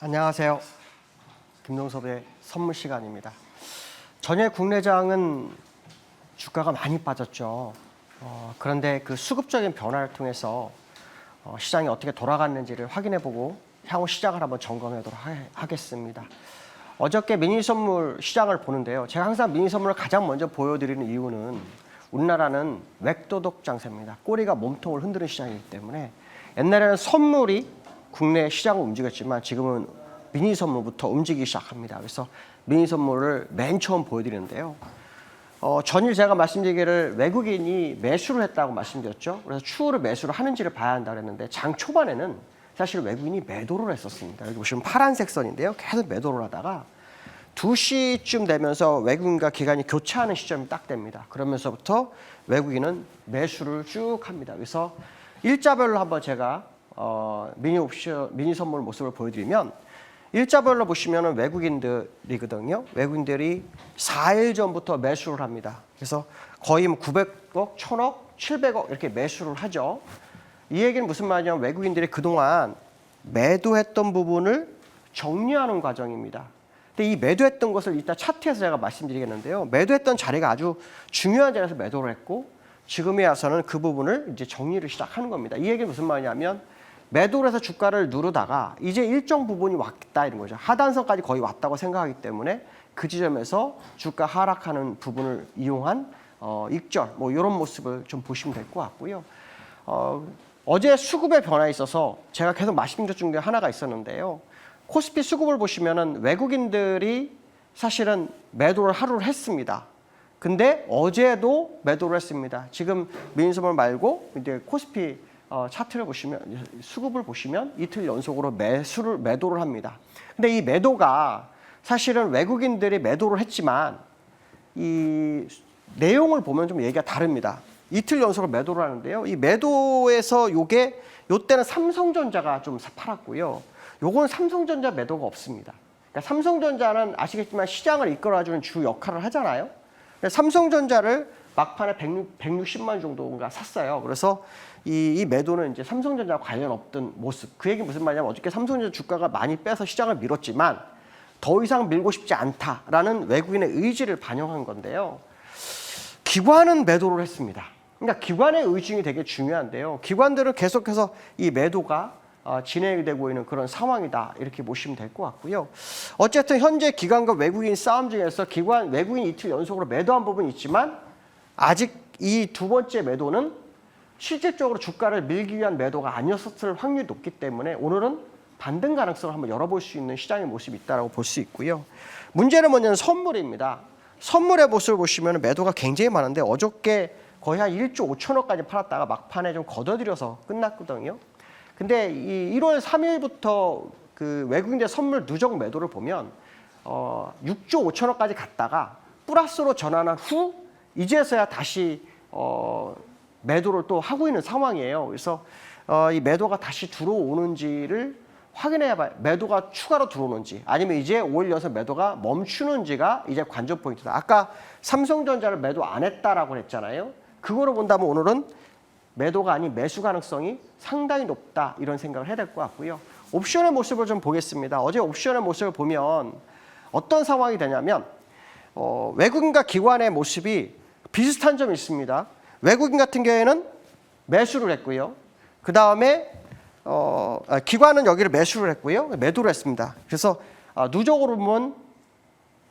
안녕하세요. 김동섭의 선물 시간입니다. 전일 국내장은 주가가 많이 빠졌죠. 그런데 그 수급적인 변화를 통해서 시장이 어떻게 돌아갔는지를 확인해보고 향후 시장을 한번 점검하도록 하겠습니다. 어저께 미니 선물 시장을 보는데요. 제가 항상 미니 선물을 가장 먼저 보여드리는 이유는 우리나라는 맥도독 장세입니다. 꼬리가 몸통을 흔드는 시장이기 때문에 옛날에는 선물이 국내 시장을 움직였지만 지금은 미니 선물부터 움직이기 시작합니다. 그래서 미니 선물을 맨 처음 보여드리는데요. 전일 제가 말씀드리기를 외국인이 매수를 했다고 말씀드렸죠. 그래서 추후를 매수를 하는지를 봐야 한다고 했는데 장 초반에는 사실 외국인이 매도를 했었습니다. 여기 보시면 파란색 선인데요. 계속 매도를 하다가 2시쯤 되면서 외국인과 기관이 교차하는 시점이 딱 됩니다. 그러면서부터 외국인은 매수를 쭉 합니다. 그래서 일자별로 한번 제가 미니 선물 모습을 보여드리면 일자별로 보시면 외국인들이거든요. 외국인들이 4일 전부터 매수를 합니다. 그래서 거의 900억, 1000억, 700억 이렇게 매수를 하죠. 이 얘기는 무슨 말이냐면 외국인들이 그동안 매도했던 부분을 정리하는 과정입니다. 근데 이 매도했던 것을 이따 차트에서 제가 말씀드리겠는데요. 매도했던 자리가 아주 중요한 자리에서 매도를 했고 지금에 와서는 그 부분을 이제 정리를 시작하는 겁니다. 이 얘기는 무슨 말이냐면 매도를 해서 주가를 누르다가 이제 일정 부분이 왔다 이런 거죠. 하단선까지 거의 왔다고 생각하기 때문에 그 지점에서 주가 하락하는 부분을 이용한 익절 뭐 이런 모습을 좀 보시면 될 것 같고요. 어제 수급의 변화에 있어서 제가 계속 말씀드린 것 중에 하나가 있었는데요. 코스피 수급을 보시면은 외국인들이 사실은 매도를 하루를 했습니다. 근데 어제도 매도를 했습니다. 지금 미니선물 말고 이제 코스피 차트를 보시면 수급을 보시면 이틀 연속으로 매도를 합니다. 근데 이 매도가 사실은 외국인들이 매도를 했지만 이 내용을 보면 좀 얘기가 다릅니다. 이틀 연속으로 매도를 하는데요. 이 매도에서 요때는 삼성전자가 좀 팔았고요. 요건 삼성전자 매도가 없습니다. 그러니까 삼성전자는 아시겠지만 시장을 이끌어주는 주 역할을 하잖아요. 삼성전자를 막판에 160만 원 정도가 샀어요. 그래서 이 매도는 이제 삼성전자 관련 없던 모습. 그 얘기 무슨 말이냐면 어저께 삼성전자 주가가 많이 빼서 시장을 밀었지만 더 이상 밀고 싶지 않다라는 외국인의 의지를 반영한 건데요. 기관은 매도를 했습니다. 그러니까 기관의 의중이 되게 중요한데요. 기관들은 계속해서 이 매도가 진행되고 있는 그런 상황이다 이렇게 보시면 될 것 같고요. 어쨌든 현재 기관과 외국인 싸움 중에서 외국인 이틀 연속으로 매도한 부분이 있지만 아직 이 두 번째 매도는 실질적으로 주가를 밀기 위한 매도가 아니었을 확률이 높기 때문에 오늘은 반등 가능성을 한번 열어볼 수 있는 시장의 모습이 있다고 볼 수 있고요. 문제는 뭐냐면 선물입니다. 선물의 모습을 보시면 매도가 굉장히 많은데 어저께 거의 한 1조 5천억까지 팔았다가 막판에 좀 걷어들여서 끝났거든요. 근데 이 1월 3일부터 그 외국인들 선물 누적 매도를 보면 6조 5천억까지 갔다가 플러스로 전환한 후 이제서야 다시 매도를 또 하고 있는 상황이에요. 그래서 이 매도가 다시 들어오는지를 확인해야 봐요. 매도가 추가로 들어오는지 아니면 이제 5일 연속 매도가 멈추는지가 이제 관전 포인트다. 아까 삼성전자를 매도 안 했다라고 했잖아요. 그거로 본다면 오늘은 매도가 아닌 매수 가능성이 상당히 높다 이런 생각을 해야 될 것 같고요. 옵션의 모습을 좀 보겠습니다. 어제 옵션의 모습을 보면 어떤 상황이 되냐면 외국인과 기관의 모습이 비슷한 점이 있습니다. 외국인 같은 경우에는 매수를 했고요. 그 다음에 기관은 여기를 매수를 했고요. 매도를 했습니다. 그래서 누적으로 보면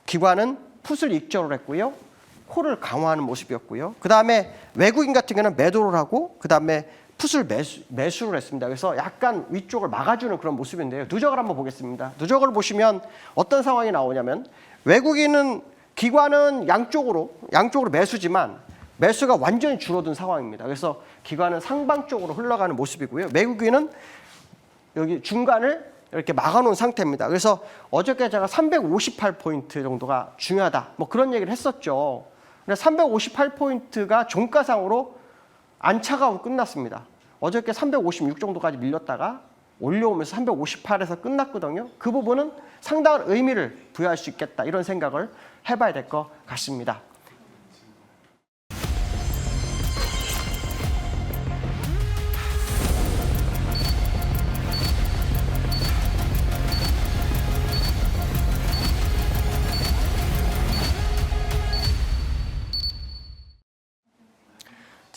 기관은 풋을 익절을 했고요. 콜을 강화하는 모습이었고요. 그 다음에 외국인 같은 경우는 매도를 하고 그 다음에 풋을 매수를 했습니다. 그래서 약간 위쪽을 막아주는 그런 모습인데요. 누적을 한번 보겠습니다. 누적을 보시면 어떤 상황이 나오냐면 기관은 양쪽으로 매수지만 매수가 완전히 줄어든 상황입니다. 그래서 기관은 상방 쪽으로 흘러가는 모습이고요. 외국인은 여기 중간을 이렇게 막아놓은 상태입니다. 그래서 어저께 제가 358포인트 정도가 중요하다. 뭐 그런 얘기를 했었죠. 근데 358포인트가 종가상으로 안차가고 끝났습니다. 어저께 356 정도까지 밀렸다가 올려오면서 358에서 끝났거든요. 그 부분은 상당한 의미를 부여할 수 있겠다. 이런 생각을 해봐야 될 것 같습니다.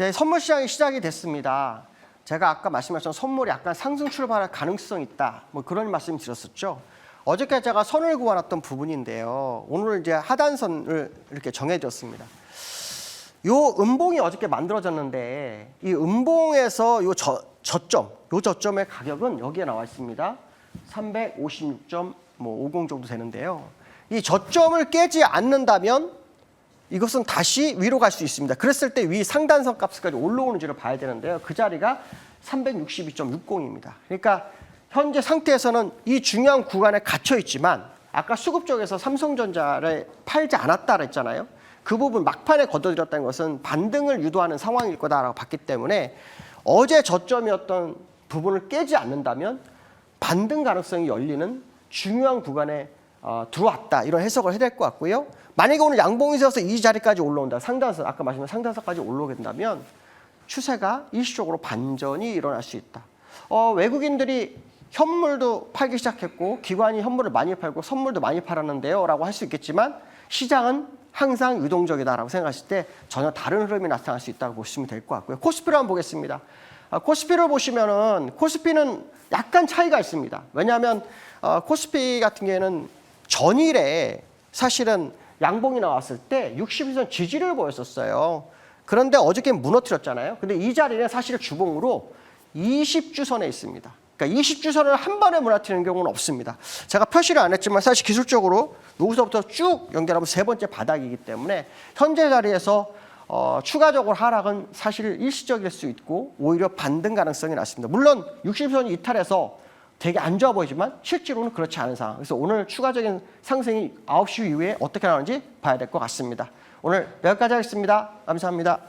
이제 선물 시장이 시작이 됐습니다. 제가 아까 말씀하신 선물이 약간 상승 출발할 가능성이 있다. 뭐 그런 말씀 드렸었죠. 어저께 제가 선을 그어놨던 부분인데요. 오늘 이제 하단선을 이렇게 정해줬습니다. 요 음봉이 어저께 만들어졌는데 이 음봉에서 요 저점의 가격은 여기에 나와 있습니다. 356.50 정도 되는데요. 이 저점을 깨지 않는다면 이것은 다시 위로 갈 수 있습니다. 그랬을 때 위 상단선 값까지 올라오는지를 봐야 되는데요. 그 자리가 362.60입니다. 그러니까 현재 상태에서는 이 중요한 구간에 갇혀 있지만 아까 수급 쪽에서 삼성전자를 팔지 않았다 그랬잖아요. 그 부분 막판에 걷어들였다는 것은 반등을 유도하는 상황일 거다라고 봤기 때문에 어제 저점이었던 부분을 깨지 않는다면 반등 가능성이 열리는 중요한 구간에 들어왔다. 이런 해석을 해야 될 것 같고요. 만약에 오늘 양봉이 세워서 이 자리까지 올라온다. 상단선, 아까 말씀드린 상단선까지 올라오게 된다면 추세가 일시적으로 반전이 일어날 수 있다. 외국인들이 현물도 팔기 시작했고 기관이 현물을 많이 팔고 선물도 많이 팔았는데요. 라고 할 수 있겠지만 시장은 항상 유동적이다라고 생각하실 때 전혀 다른 흐름이 나타날 수 있다고 보시면 될 것 같고요. 코스피를 한번 보겠습니다. 코스피를 보시면은 코스피는 약간 차이가 있습니다. 왜냐하면 코스피 같은 경우에는 전일에 사실은 양봉이 나왔을 때 60일선 지지를 보였었어요. 그런데 어저께 무너뜨렸잖아요. 근데 이 자리는 사실 주봉으로 20주선에 있습니다. 그러니까 20주선을 한 번에 무너뜨리는 경우는 없습니다. 제가 표시를 안 했지만 사실 기술적으로 여기서부터 쭉 연결하면 세 번째 바닥이기 때문에 현재 자리에서 추가적으로 하락은 사실 일시적일 수 있고 오히려 반등 가능성이 낮습니다. 물론 60선이 이탈해서 되게 안 좋아 보이지만 실제로는 그렇지 않은 상황. 그래서 오늘 추가적인 상승이 9시 이후에 어떻게 나오는지 봐야 될 것 같습니다. 오늘 여기까지 하겠습니다. 감사합니다.